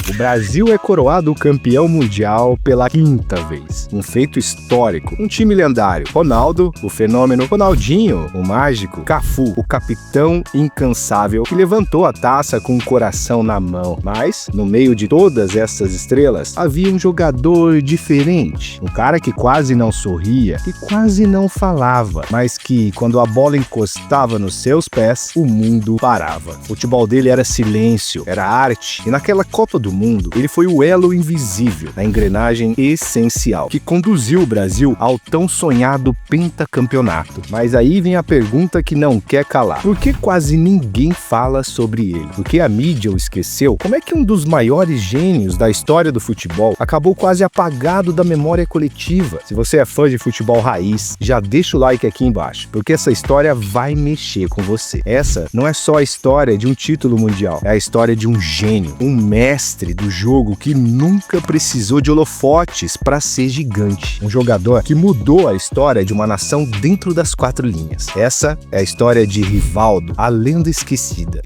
O Brasil é coroado campeão mundial pela 5ª vez. Um feito histórico. Um time lendário. Ronaldo, o fenômeno. Ronaldinho, o mágico. Cafu, o capitão incansável que levantou a taça com o coração na mão. Mas, no meio de todas essas estrelas, havia um jogador diferente. Um cara que quase não sorria, que quase não falava, mas que, quando a bola encostava nos seus pés, o mundo parava. O futebol dele era silêncio, era arte. E naquela Copa do Mundo, ele foi o elo invisível, a engrenagem essencial, que conduziu o Brasil ao tão sonhado pentacampeonato. Mas aí vem a pergunta que não quer calar. Por que quase ninguém fala sobre ele? Por que a mídia o esqueceu? Como é que um dos maiores gênios da história do futebol acabou quase apagado da memória coletiva? Se você é fã de futebol raiz, já deixa o like aqui embaixo, porque essa história vai mexer com você. Essa não é só a história de um título mundial, é a história de um gênio, um mestre do jogo que nunca precisou de holofotes para ser gigante. Um jogador que mudou a história de uma nação dentro das 4 linhas. Essa é a história de Rivaldo, a lenda esquecida.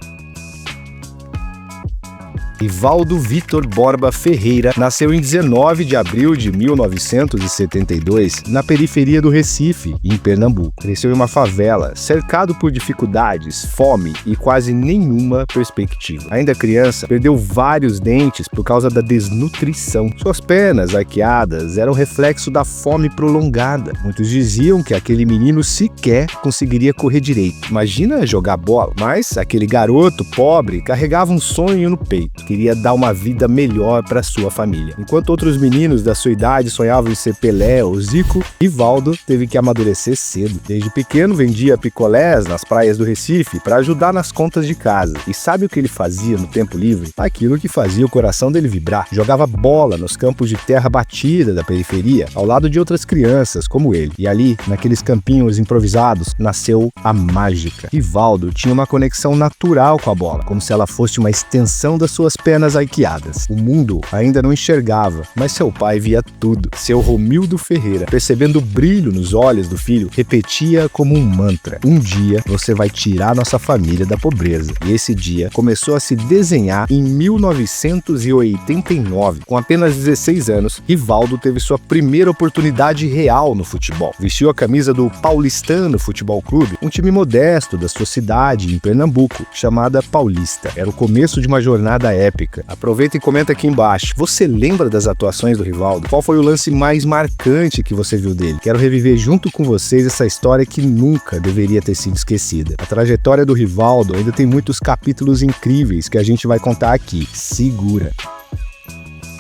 Rivaldo Vitor Borba Ferreira nasceu em 19 de abril de 1972, na periferia do Recife, em Pernambuco. Cresceu em uma favela, cercado por dificuldades, fome e quase nenhuma perspectiva. Ainda criança, perdeu vários dentes por causa da desnutrição. Suas pernas arqueadas eram reflexo da fome prolongada. Muitos diziam que aquele menino sequer conseguiria correr direito. Imagina jogar bola. Mas aquele garoto pobre carregava um sonho no peito. Queria dar uma vida melhor para sua família. Enquanto outros meninos da sua idade sonhavam em ser Pelé ou Zico, Rivaldo teve que amadurecer cedo. Desde pequeno vendia picolés nas praias do Recife para ajudar nas contas de casa. E sabe o que ele fazia no tempo livre? Aquilo que fazia o coração dele vibrar. Jogava bola nos campos de terra batida da periferia, ao lado de outras crianças como ele. E ali, naqueles campinhos improvisados, nasceu a mágica. Rivaldo tinha uma conexão natural com a bola, como se ela fosse uma extensão das suas pernas arqueadas. O mundo ainda não enxergava, mas seu pai via tudo. Seu Romildo Ferreira, percebendo o brilho nos olhos do filho, repetia como um mantra: um dia você vai tirar nossa família da pobreza. E esse dia começou a se desenhar em 1989. Com apenas 16 anos, Rivaldo teve sua primeira oportunidade real no futebol. Vestiu a camisa do Paulistano Futebol Clube, um time modesto da sua cidade, em Pernambuco, chamada Paulista. Era o começo de uma jornada épica. Aproveita e comenta aqui embaixo. Você lembra das atuações do Rivaldo? Qual foi o lance mais marcante que você viu dele? Quero reviver junto com vocês essa história que nunca deveria ter sido esquecida. A trajetória do Rivaldo ainda tem muitos capítulos incríveis que a gente vai contar aqui. Segura!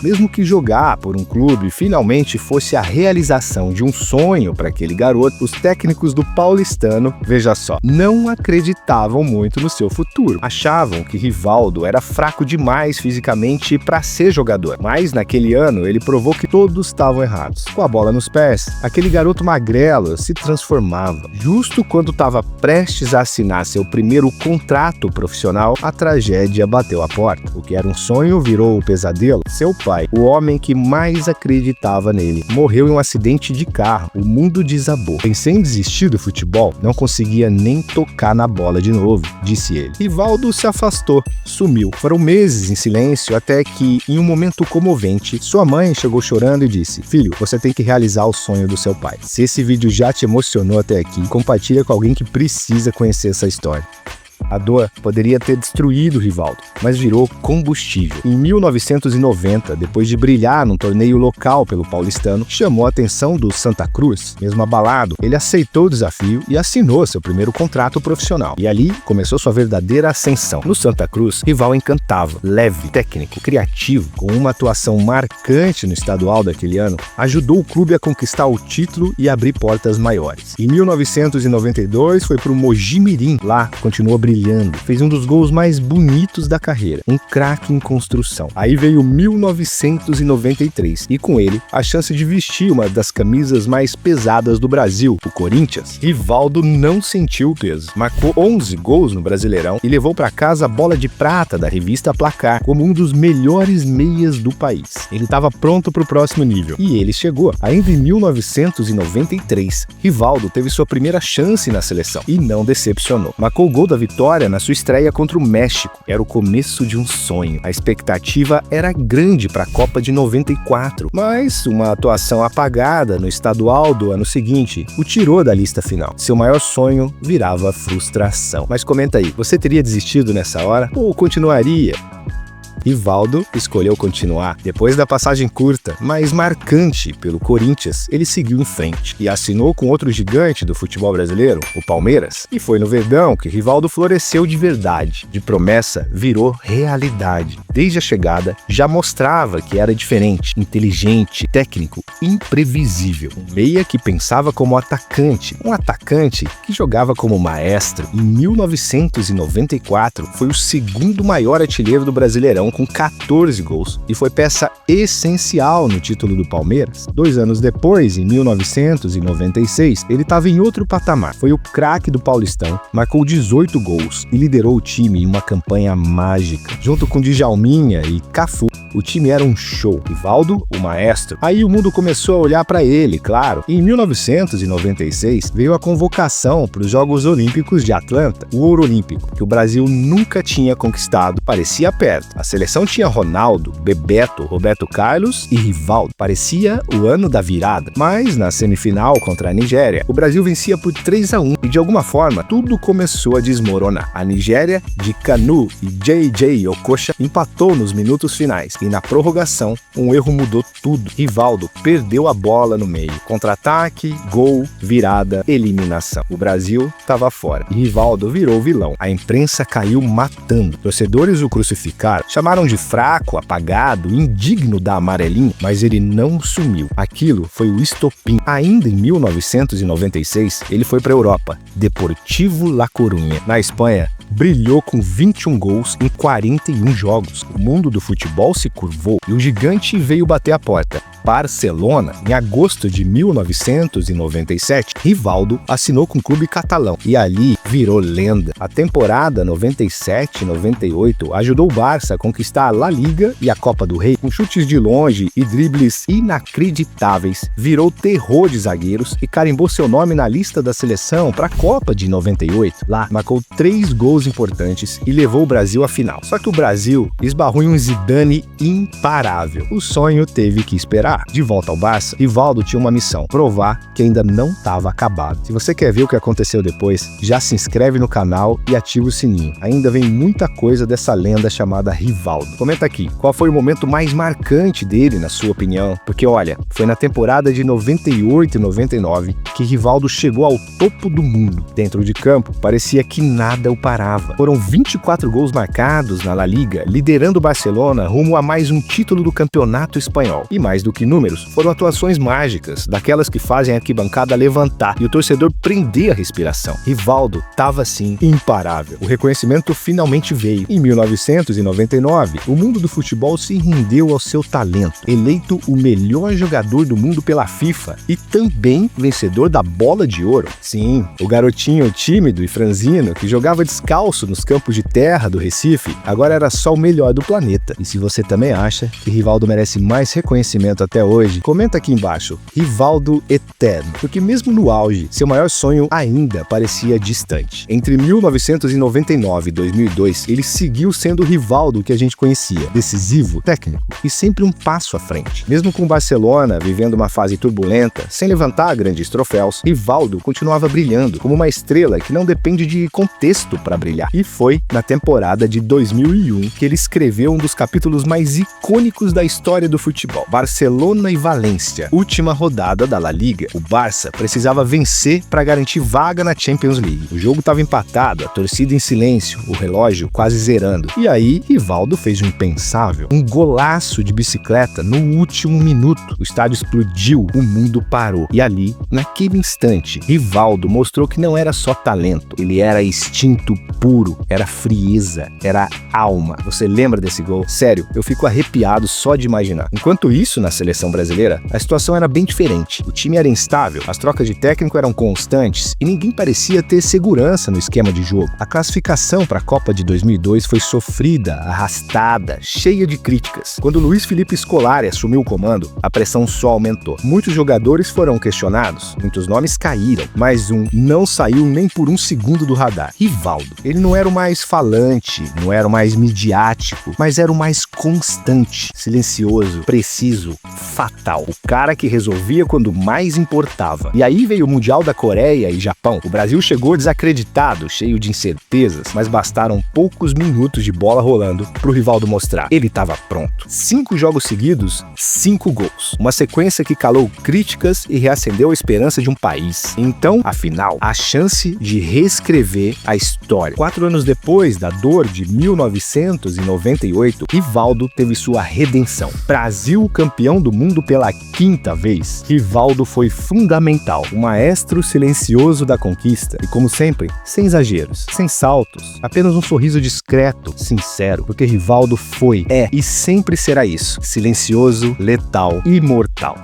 Mesmo que jogar por um clube finalmente fosse a realização de um sonho para aquele garoto, os técnicos do Paulistano, veja só, não acreditavam muito no seu futuro. Achavam que Rivaldo era fraco demais fisicamente para ser jogador. Mas naquele ano ele provou que todos estavam errados. Com a bola nos pés, aquele garoto magrelo se transformava. Justo quando estava prestes a assinar seu primeiro contrato profissional, a tragédia bateu a porta. O que era um sonho virou um pesadelo. Seu pai, o homem que mais acreditava nele, morreu em um acidente de carro. O mundo desabou. Pensei em desistir do futebol, não conseguia nem tocar na bola de novo, disse ele. Rivaldo se afastou, sumiu. Foram meses em silêncio até que, em um momento comovente, sua mãe chegou chorando e disse: filho, você tem que realizar o sonho do seu pai. Se esse vídeo já te emocionou até aqui, compartilha com alguém que precisa conhecer essa história. A dor poderia ter destruído Rivaldo, mas virou combustível. Em 1990, depois de brilhar num torneio local pelo Paulistano, chamou a atenção do Santa Cruz. Mesmo abalado, ele aceitou o desafio e assinou seu primeiro contrato profissional. E ali começou sua verdadeira ascensão. No Santa Cruz, Rivaldo encantava, leve, técnico, criativo, com uma atuação marcante no estadual daquele ano, ajudou o clube a conquistar o título e abrir portas maiores. Em 1992, foi para o Mojimirim. Lá, continuou brilhando, fez um dos gols mais bonitos da carreira, um craque em construção. Aí veio 1993 e com ele a chance de vestir uma das camisas mais pesadas do Brasil, o Corinthians. Rivaldo não sentiu o peso, marcou 11 gols no Brasileirão e levou para casa a bola de prata da revista Placar como um dos melhores meias do país. Ele estava pronto para o próximo nível e ele chegou. Ainda em 1993, Rivaldo teve sua primeira chance na seleção e não decepcionou. Marcou o gol da vitória vitória na sua estreia contra o México. Era o começo de um sonho. A expectativa era grande para a Copa de 94, mas uma atuação apagada no estadual do ano seguinte o tirou da lista final. Seu maior sonho virava frustração. Mas comenta aí, você teria desistido nessa hora ou continuaria? Rivaldo escolheu continuar. Depois da passagem curta, mas marcante pelo Corinthians, ele seguiu em frente e assinou com outro gigante do futebol brasileiro, o Palmeiras. E foi no Verdão que Rivaldo floresceu de verdade. De promessa, virou realidade. Desde a chegada, já mostrava que era diferente, inteligente, técnico, imprevisível. Um meia que pensava como atacante, um atacante que jogava como maestro. Em 1994, foi o segundo maior artilheiro do Brasileirão, com 14 gols, e foi peça essencial no título do Palmeiras. 2 anos depois, em 1996, ele estava em outro patamar. Foi o craque do Paulistão, marcou 18 gols e liderou o time em uma campanha mágica. Junto com Djalminha e Cafu, o time era um show. Rivaldo, o maestro. Aí o mundo começou a olhar para ele, claro. E em 1996, veio a convocação para os Jogos Olímpicos de Atlanta, o ouro olímpico, que o Brasil nunca tinha conquistado. Parecia perto. A seleção tinha Ronaldo, Bebeto, Roberto Carlos e Rivaldo. Parecia o ano da virada. Mas na semifinal contra a Nigéria, o Brasil vencia por 3-1 e de alguma forma tudo começou a desmoronar. A Nigéria, de Kanu e JJ Okocha, empatou nos minutos finais. E na prorrogação, um erro mudou tudo. Rivaldo perdeu a bola no meio. Contra-ataque, gol, virada, eliminação. O Brasil estava fora. E Rivaldo virou vilão. A imprensa caiu matando. Torcedores o crucificaram. Chamaram de fraco, apagado, indigno da amarelinha. Mas ele não sumiu. Aquilo foi o estopim. Ainda em 1996, ele foi para a Europa. Deportivo La Coruña. Na Espanha, brilhou com 21 gols em 41 jogos. O mundo do futebol se curvou e o gigante veio bater a porta. Barcelona, em agosto de 1997, Rivaldo assinou com o clube catalão e ali virou lenda. A temporada 97-98 ajudou o Barça a conquistar a La Liga e a Copa do Rei. Com chutes de longe e dribles inacreditáveis, virou terror de zagueiros e carimbou seu nome na lista da seleção para a Copa de 98. Lá, marcou 3 gols importantes e levou o Brasil à final. Só que o Brasil esbarrou em um Zidane imparável. O sonho teve que esperar. De volta ao Barça, Rivaldo tinha uma missão: provar que ainda não estava acabado. Se você quer ver o que aconteceu depois, já se inscreve no canal e ativa o sininho. Ainda vem muita coisa dessa lenda chamada Rivaldo. Comenta aqui, qual foi o momento mais marcante dele, na sua opinião? Porque olha, foi na temporada de 98 e 99 que Rivaldo chegou ao topo do mundo. Dentro de campo, parecia que nada o parava. Foram 24 gols marcados na La Liga, liderando o Barcelona rumo a mais um título do campeonato espanhol. E mais do que números, foram atuações mágicas, daquelas que fazem a arquibancada levantar e o torcedor prender a respiração. Rivaldo estava assim imparável. O reconhecimento finalmente veio. Em 1999, o mundo do futebol se rendeu ao seu talento, eleito o melhor jogador do mundo pela FIFA e também vencedor da Bola de Ouro. Sim, o garotinho tímido e franzino que jogava descalço nos campos de terra do Recife agora era só o melhor do planeta. E se você também acha que Rivaldo merece mais reconhecimento até hoje, comenta aqui embaixo, Rivaldo eterno, porque mesmo no auge, seu maior sonho ainda parecia distante. Entre 1999 e 2002, ele seguiu sendo o Rivaldo que a gente conhecia, decisivo, técnico e sempre um passo à frente. Mesmo com o Barcelona vivendo uma fase turbulenta, sem levantar grandes troféus, Rivaldo continuava brilhando como uma estrela que não depende de contexto para brilhar. E foi na temporada de 2001 que ele escreveu um dos capítulos mais icônicos da história do futebol. Barcelona e Valência, última rodada da La Liga. O Barça precisava vencer para garantir vaga na Champions League. O jogo estava empatado, a torcida em silêncio, o relógio quase zerando. E aí, Rivaldo fez o impensável, um golaço de bicicleta no último minuto. O estádio explodiu, o mundo parou. E ali, naquele instante, Rivaldo mostrou que não era só talento, ele era instinto puro, era frieza, era alma. Você lembra desse gol? Sério, eu fico arrepiado só de imaginar. Enquanto isso, na seleção brasileira, a situação era bem diferente. O time era instável, as trocas de técnico eram constantes e ninguém parecia ter segurança no esquema de jogo. A classificação para a Copa de 2002 foi sofrida, arrastada contestada, cheia de críticas. Quando Luiz Felipe Scolari assumiu o comando, a pressão só aumentou. Muitos jogadores foram questionados, muitos nomes caíram, mas um não saiu nem por um segundo do radar: Rivaldo. Ele não era o mais falante, não era o mais midiático, mas era o mais constante, silencioso, preciso, fatal. O cara que resolvia quando mais importava. E aí veio o Mundial da Coreia e Japão. O Brasil chegou desacreditado, cheio de incertezas, mas bastaram poucos minutos de bola rolando pro Rivaldo mostrar: ele estava pronto. 5 jogos seguidos, 5 gols. Uma sequência que calou críticas e reacendeu a esperança de um país. Então, afinal, a chance de reescrever a história. 4 anos depois da dor de 1998, Rivaldo teve sua redenção. Brasil campeão do mundo pela 5ª vez. Rivaldo foi fundamental, o maestro silencioso da conquista. E como sempre, sem exageros, sem saltos, apenas um sorriso discreto, sincero, porque Rivaldo foi, é e sempre será isso: silencioso, letal, imortal.